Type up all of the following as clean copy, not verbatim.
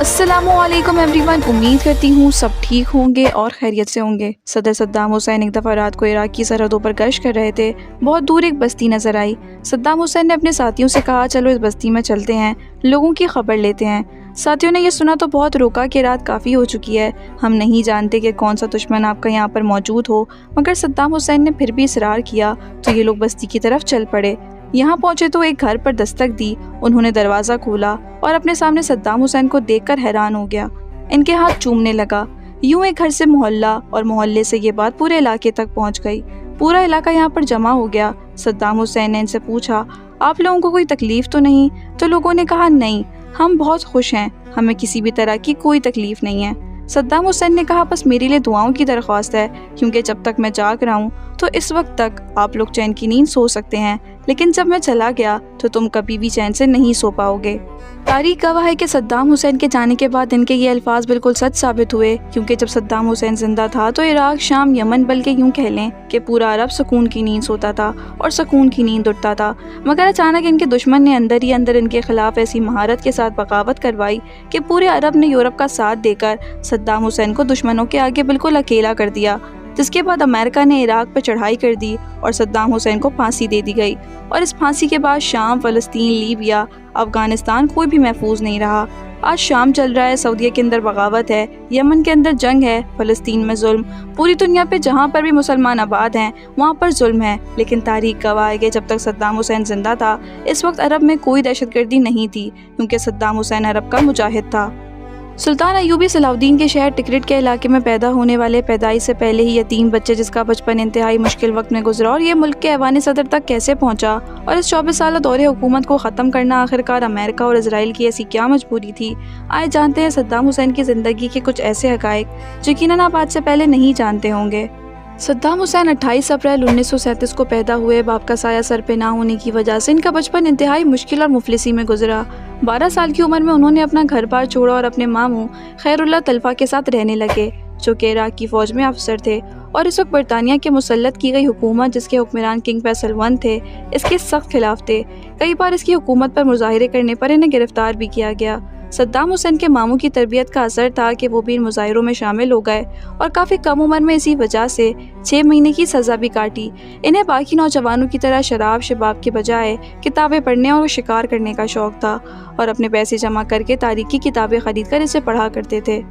السلام علیکم every one, امید کرتی ہوں سب ٹھیک ہوں گے اور خیریت سے ہوں گے۔ صدر صدام حسین ایک دفعہ رات کو عراق کی سرحدوں پر گشت کر رہے تھے۔ بہت دور ایک بستی نظر آئی۔ صدام حسین نے اپنے ساتھیوں سے کہا چلو اس بستی میں چلتے ہیں، لوگوں کی خبر لیتے ہیں۔ ساتھیوں نے یہ سنا تو بہت روکا کہ رات کافی ہو چکی ہے، ہم نہیں جانتے کہ کون سا دشمن آپ کا یہاں پر موجود ہو، مگر صدام حسین نے پھر بھی اصرار کیا تو یہ لوگ بستی کی طرف چل پڑے۔ یہاں پہنچے تو ایک گھر پر دستک دی، انہوں نے دروازہ کھولا اور اپنے سامنے صدام حسین کو دیکھ کر حیران ہو گیا، ان کے ہاتھ چومنے لگا۔ یوں ایک گھر سے محلہ اور محلے سے یہ بات پورے علاقے تک پہنچ گئی، پورا علاقہ یہاں پر جمع ہو گیا۔ صدام حسین نے ان سے پوچھا آپ لوگوں کو کوئی تکلیف تو نہیں؟ تو لوگوں نے کہا نہیں، ہم بہت خوش ہیں، ہمیں کسی بھی طرح کی کوئی تکلیف نہیں ہے۔ صدام حسین نے کہا بس میرے لیے دعاؤں کی درخواست ہے، کیونکہ جب تک میں جاگ رہا ہوں تو اس وقت تک آپ لوگ چین کی نیند سو سکتے ہیں، لیکن جب میں چلا گیا تو تم کبھی بھی چین سے نہیں سو پاؤ گے۔ تاریخ گواہ ہے کہ صدام حسین کے جانے کے بعد ان کے یہ الفاظ بالکل سچ ثابت ہوئے، کیونکہ جب صدام حسین زندہ تھا تو عراق، شام، یمن، بلکہ یوں کہہ لیں کہ پورا عرب سکون کی نیند سوتا تھا اور سکون کی نیند اٹھتا تھا۔ مگر اچانک ان کے دشمن نے اندر ہی اندر ان کے خلاف ایسی مہارت کے ساتھ بغاوت کروائی کہ پورے عرب نے یورپ کا ساتھ دے کر صدام حسین کو دشمنوں کے آگے بالکل اکیلا کر دیا، جس کے بعد امریکہ نے عراق پر چڑھائی کر دی اور صدام حسین کو پھانسی دے دی گئی، اور اس پھانسی کے بعد شام، فلسطین، لیبیا، افغانستان کوئی بھی محفوظ نہیں رہا۔ آج شام چل رہا ہے، سعودیہ کے اندر بغاوت ہے، یمن کے اندر جنگ ہے، فلسطین میں ظلم، پوری دنیا پہ جہاں پر بھی مسلمان آباد ہیں وہاں پر ظلم ہے، لیکن تاریخ گواہ ہے کہ جب تک صدام حسین زندہ تھا اس وقت عرب میں کوئی دہشت گردی نہیں تھی، کیونکہ صدام حسین عرب کا مجاہد تھا۔ سلطان ایوبی صلاح الدین کے شہر ٹکرٹ کے علاقے میں پیدا ہونے والے پیدائش سے پہلے ہی یتیم بچے جس کا بچپن انتہائی مشکل وقت میں گزرا اور یہ ملک کے ایوان صدر تک کیسے پہنچا، اور اس 24 سالہ دور حکومت کو ختم کرنا آخرکار امریکہ اور اسرائیل کی ایسی کیا مجبوری تھی، آئے جانتے ہیں صدام حسین کی زندگی کے کچھ ایسے حقائق جو یقیناً آپ آج سے پہلے نہیں جانتے ہوں گے۔ صدام حسین 28 اپریل 1937 کو پیدا ہوئے۔ باپ کا سایہ سر پہ نہ ہونے کی وجہ سے ان کا بچپن انتہائی مشکل اور مفلسی میں گزرا۔ 12 سال کی عمر میں انہوں نے اپنا گھر بار چھوڑا اور اپنے ماموں خیر اللہ طلفہ کے ساتھ رہنے لگے، جو کہ عراق کی فوج میں افسر تھے، اور اس وقت برطانیہ کے مسلط کی گئی حکومت جس کے حکمران کنگ فیصل I تھے اس کے سخت خلاف تھے۔ کئی بار اس کی حکومت پر مظاہرے کرنے پر انہیں گرفتار بھی کیا گیا۔ صدام حسین کے ماموں کی تربیت کا اثر تھا کہ وہ بھی ان مظاہروں میں شامل ہو گئے اور کافی کم عمر میں اسی وجہ سے 6 مہینے کی سزا بھی کاٹی۔ انہیں باقی نوجوانوں کی طرح شراب شباب کے بجائے کتابیں پڑھنے اور شکار کرنے کا شوق تھا، اور اپنے پیسے جمع کر کے تاریخ کی کتابیں خرید کر اسے پڑھا کرتے تھے۔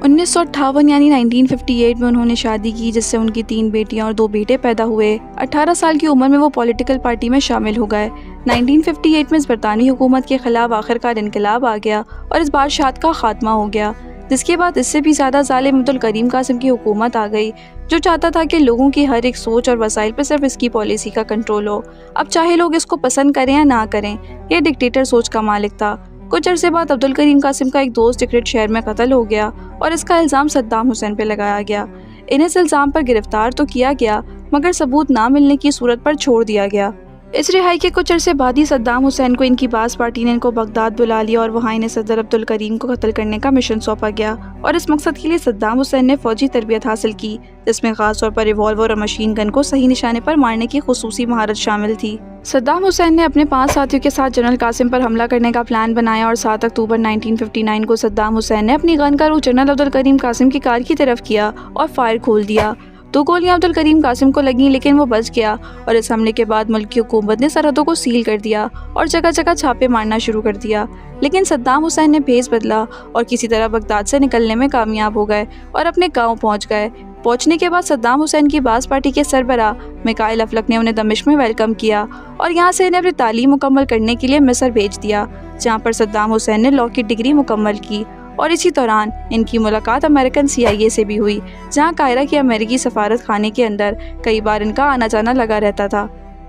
1958 یعنی 1958 میں انہوں نے شادی کی، جس سے ان کی 3 بیٹیاں اور 2 بیٹے پیدا ہوئے۔ 18 سال کی عمر میں وہ پولیٹیکل پارٹی میں شامل ہو گئے۔ 1958 میں اس برطانوی حکومت کے خلاف آخرکار انقلاب آ گیا اور اس بادشاہت کا خاتمہ ہو گیا، جس کے بعد اس سے بھی زیادہ ظالم عبدالکریم قاسم کی حکومت آ گئی، جو چاہتا تھا کہ لوگوں کی ہر ایک سوچ اور وسائل پہ صرف اس کی پالیسی کا کنٹرول ہو۔ اب چاہے لوگ اس کو پسند کریں یا نہ کریں، یہ ڈکٹیٹر سوچ کا مالک تھا۔ کچھ عرصے بعد عبدالکریم قاسم کا ایک دوست ٹکرٹ شہر میں قتل ہو گیا اور اس کا الزام صدام حسین پہ لگایا گیا۔ انہیں اس الزام پر گرفتار تو کیا گیا، مگر ثبوت نہ ملنے کی صورت پر چھوڑ دیا گیا۔ اس رہائی کے کچھ عرصے بعد ہی صدام حسین کو ان کی باز پارٹی نے ان کو بغداد بلا لیا اور وہاں انہیں صدر عبدالکریم کو قتل کرنے کا مشن سونپا گیا، اور اس مقصد کے لیے صدام حسین نے فوجی تربیت حاصل کی، جس میں خاص طور پر ریوالور اور مشین گن کو صحیح نشانے پر مارنے کی خصوصی مہارت شامل تھی۔ صدام حسین نے اپنے 5 ساتھیوں کے ساتھ جنرل قاسم پر حملہ کرنے کا پلان بنایا، اور 7 اکتوبر 1959 کو صدام حسین نے اپنی گن کا رخ جنرل عبدالکریم قاسم کی کار کی طرف کیا اور فائر کھول دیا۔ 2 گولیاں عبدالکریم قاسم کو لگیں، لیکن وہ بچ گیا، اور اس حملے کے بعد ملک کی حکومت نے سرحدوں کو سیل کر دیا اور جگہ جگہ چھاپے مارنا شروع کر دیا۔ لیکن صدام حسین نے بھیس بدلا اور کسی طرح بغداد سے نکلنے میں کامیاب ہو گئے اور اپنے گاؤں پہنچ گئے۔ پہنچنے کے بعد صدام حسین کی باز پارٹی کے سربراہ میکائل افلک نے انہیں دمشق میں ویلکم کیا اور یہاں سے انہیں اپنی تعلیم مکمل کرنے کے لیے مصر بھیج دیا، جہاں پر صدام حسین نے لاء کی ڈگری مکمل کی، اور اسی دوران ان کی ملاقات امریکن CIA سے بھی ہوئی، جہاں قاہرہ کی امریکی سفارت خانے کے اندر کئی بار ان کا آنا جانا لگا رہتا تھا۔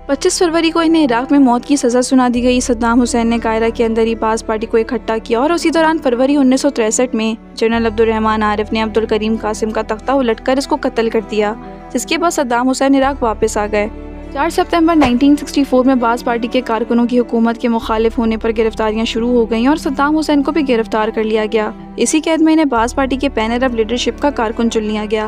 25 فروری کو انہیں عراق میں موت کی سزا سنا دی گئی۔ صدام حسین نے قاہرہ کے اندر ہی باز پارٹی کو اکٹھا کیا، اور اسی دوران فروری 1963 میں جنرل عبدالرحمن عارف نے عبدالکریم قاسم کا تختہ الٹ کر اس کو قتل کر دیا، جس کے بعد صدام حسین عراق واپس آ گئے۔ 4 ستمبر 1964 میں باز پارٹی کے کارکنوں کی حکومت کے مخالف ہونے پر گرفتاریاں شروع ہو گئیں اور صدام حسین کو بھی گرفتار کر لیا گیا۔ اسی قید میں انہیں باز پارٹی کے پین عرب لیڈرشپ کا کارکن چن لیا گیا۔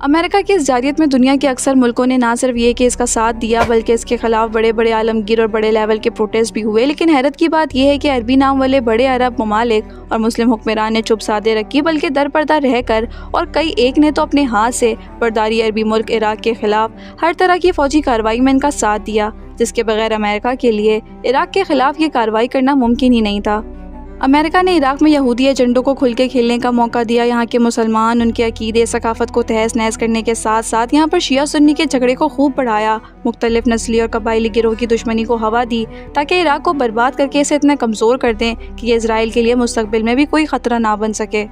امریکہ کی اس جارحیت میں دنیا کے اکثر ملکوں نے نہ صرف یہ کہ اس کا ساتھ دیا بلکہ اس کے خلاف بڑے بڑے عالمگیر اور بڑے لیول کے پروٹیسٹ بھی ہوئے، لیکن حیرت کی بات یہ ہے کہ عربی نام والے بڑے عرب ممالک اور مسلم حکمران نے چپ سادھے رکھی، بلکہ در پردہ رہ کر اور کئی ایک نے تو اپنے ہاتھ سے برداری عربی ملک عراق کے خلاف ہر طرح کی فوجی کارروائی میں ان کا ساتھ دیا، جس کے بغیر امریکہ کے لیے عراق کے خلاف یہ کارروائی کرنا ممکن ہی نہیں تھا۔ امریکہ نے عراق میں یہودی ایجنڈوں کو کھل کے کھیلنے کا موقع دیا۔ یہاں کے مسلمان ان کے عقیدے ثقافت کو تہس نہس کرنے کے ساتھ ساتھ یہاں پر شیعہ سنی کے جھگڑے کو خوب بڑھایا، مختلف نسلی اور قبائلی گروہ کی دشمنی کو ہوا دی تاکہ عراق کو برباد کر کے اسے اتنا کمزور کر دیں کہ یہ اسرائیل کے لیے مستقبل میں بھی کوئی خطرہ نہ بن سکے۔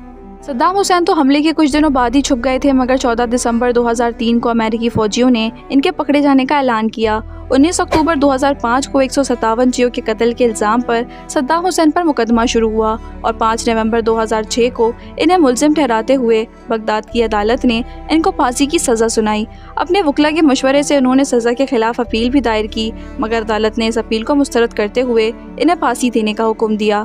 صدام حسین تو حملے کے کچھ دنوں بعد ہی چھپ گئے تھے، مگر 14 دسمبر 2003 کو امریکی فوجیوں نے ان کے پکڑے جانے کا اعلان کیا۔ 19 اکتوبر 2005 کو 157 جیو کے قتل کے الزام پر صدام حسین پر مقدمہ شروع ہوا اور 5 نومبر 2006 کو انہیں ملزم ٹھہراتے ہوئے بغداد کی عدالت نے ان کو پھانسی کی سزا سنائی۔ اپنے وکلا کے مشورے سے انہوں نے سزا کے خلاف اپیل بھی دائر کی، مگر عدالت نے اس اپیل کو مسترد کرتے ہوئے انہیں پھانسی دینے کا حکم دیا۔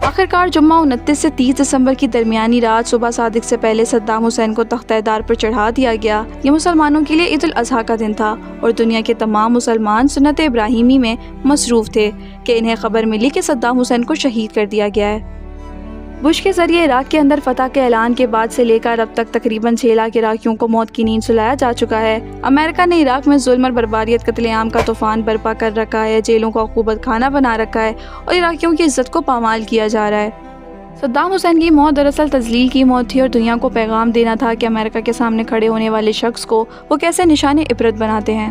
آخرکار جمعہ 29 سے 30 دسمبر کی درمیانی رات صبح صادق سے پہلے صدام حسین کو تختہ دار پر چڑھا دیا گیا۔ یہ مسلمانوں کے لیے عید الاضحیٰ کا دن تھا اور دنیا کے تمام مسلمان سنت ابراہیمی میں مصروف تھے کہ انہیں خبر ملی کہ صدام حسین کو شہید کر دیا گیا ہے۔ بش کے ذریعے عراق کے اندر فتح کے اعلان کے بعد سے لے کر اب تک تقریباً 6 لاکھ عراقیوں کو موت کی نیند سلایا جا چکا ہے۔ امریکہ نے عراق میں ظلم اور بربریت قتل عام کا طوفان برپا کر رکھا ہے، جیلوں کو عقوبت خانہ بنا رکھا ہے اور عراقیوں کی عزت کو پامال کیا جا رہا ہے۔ صدام حسین کی موت دراصل تذلیل کی موت تھی اور دنیا کو پیغام دینا تھا کہ امریکہ کے سامنے کھڑے ہونے والے شخص کو وہ کیسے نشان عبرت بناتے ہیں۔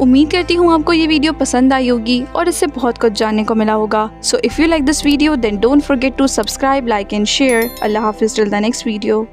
امید کرتی ہوں آپ کو یہ ویڈیو پسند آئی ہوگی اور اس سے بہت کچھ جاننے کو ملا ہوگا۔ So if you like this video then don't forget to subscribe, like and share. اللہ حافظ till the next video.